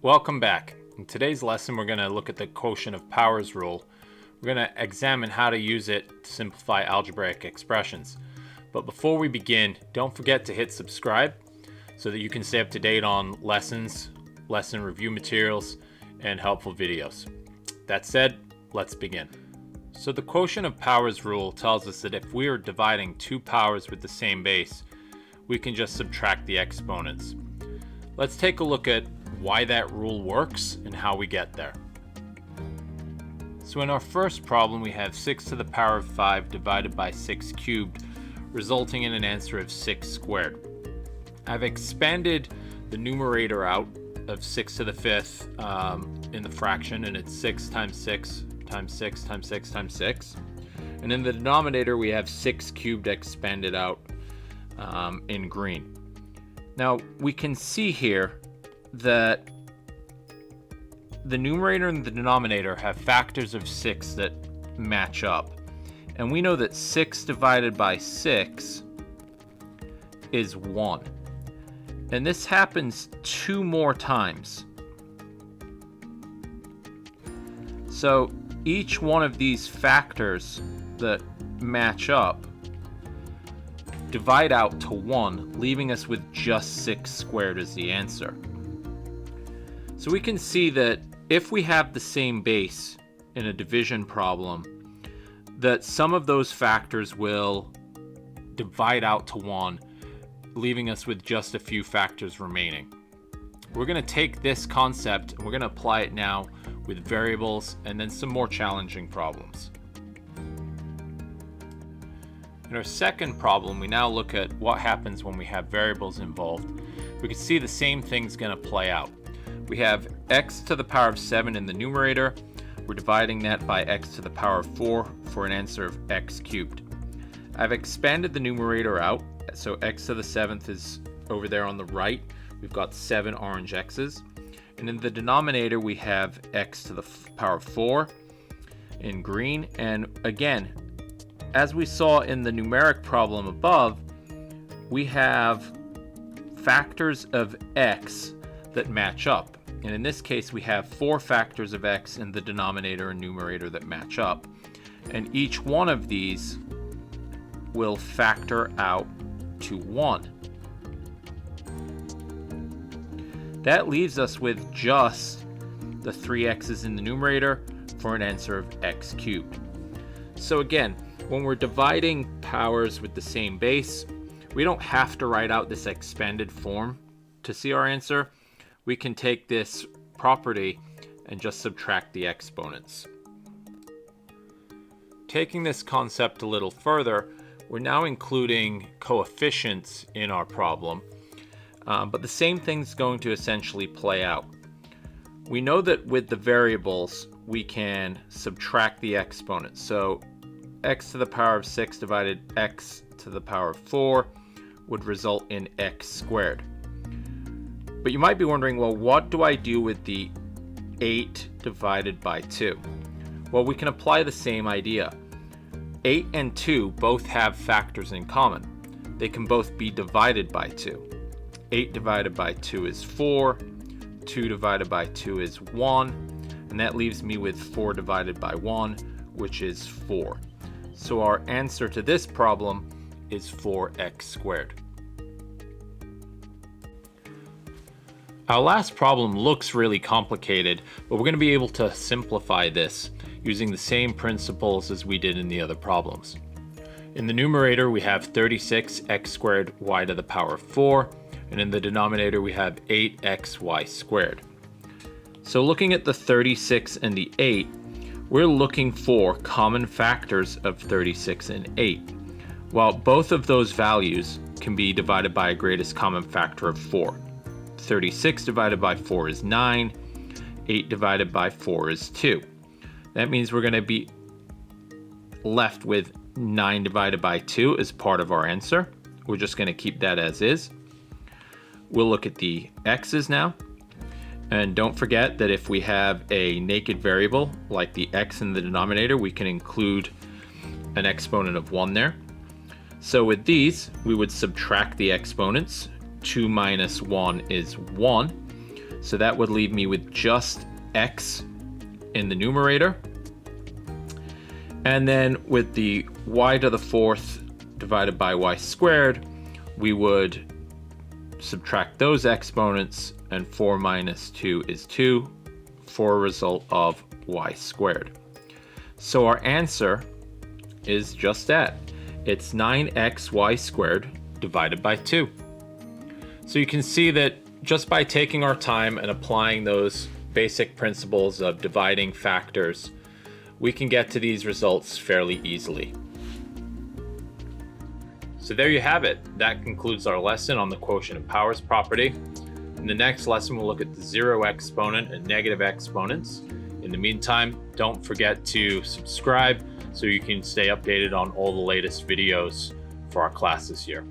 Welcome back. In today's lesson, we're going to look at the quotient of powers rule. We're going to examine how to use it to simplify algebraic expressions. But before we begin, don't forget to hit subscribe so that you can stay up to date on lessons, lesson review materials, and helpful videos. That said, let's begin. So the quotient of powers rule tells us that if we are dividing two powers with the same base, we can just subtract the exponents. Let's take a look at why that rule works and how we get there. So in our first problem, we have 6 to the power of 5 divided by 6 cubed, resulting in an answer of 6 squared. I've expanded the numerator out of 6 to the 5th in the fraction, and it's 6 times 6 times 6 times 6 times 6. And in the denominator, we have 6 cubed expanded out in green. Now, we can see here that the numerator and the denominator have factors of 6 that match up. And we know that 6 divided by 6 is 1. And this happens 2 more times. So each one of these factors that match up divide out to 1, leaving us with just 6 squared as the answer. So we can see that if we have the same base in a division problem, that some of those factors will divide out to 1, leaving us with just a few factors remaining. We're going to take this concept and we're going to apply it now with variables and then some more challenging problems. In our second problem, we now look at what happens when we have variables involved. We can see the same thing's going to play out. We have x to the power of 7 in the numerator. We're dividing that by x to the power of 4 for an answer of x cubed. I've expanded the numerator out, so x to the 7th is over there on the right. We've got 7 orange x's. And in the denominator, we have x to the power of 4 in green. And again, as we saw in the numeric problem above, we have factors of x that match up. And in this case, we have 4 factors of x in the denominator and numerator that match up. And each one of these will factor out to 1. That leaves us with just the 3 x's in the numerator for an answer of x cubed. So again, when we're dividing powers with the same base, we don't have to write out this expanded form to see our answer. We can take this property and just subtract the exponents. Taking this concept a little further, we're now including coefficients in our problem, but the same thing's going to essentially play out. We know that with the variables, we can subtract the exponents. So x to the power of 6 divided x to the power of 4 would result in x squared. But you might be wondering, well, what do I do with the 8 divided by 2? Well, we can apply the same idea. 8 and 2 both have factors in common. They can both be divided by 2. 8 divided by 2 is 4. 2 divided by 2 is 1. And that leaves me with 4 divided by 1, which is 4. So our answer to this problem is 4x squared. Our last problem looks really complicated, but we're going to be able to simplify this using the same principles as we did in the other problems. In the numerator, we have 36x squared y to the power of 4, and in the denominator, we have 8xy squared. So looking at the 36 and the 8, we're looking for common factors of 36 and 8. While both of those values can be divided by a greatest common factor of 4. 36 divided by 4 is 9. 8 divided by 4 is 2. That means we're going to be left with 9 divided by 2 as part of our answer. We're just going to keep that as is. We'll look at the x's now. And don't forget that if we have a naked variable like the x in the denominator, we can include an exponent of 1 there. So with these, we would subtract the exponents. 2 minus 1 is 1. So that would leave me with just x in the numerator. And then with the y to the fourth divided by y squared, we would subtract those exponents, and 4 minus 2 is 2 for a result of y squared. So our answer is just that. It's 9xy squared divided by 2. So you can see that just by taking our time and applying those basic principles of dividing factors, we can get to these results fairly easily. So there you have it. That concludes our lesson on the quotient of powers property. In the next lesson, we'll look at the zero exponent and negative exponents. In the meantime, don't forget to subscribe so you can stay updated on all the latest videos for our class this year.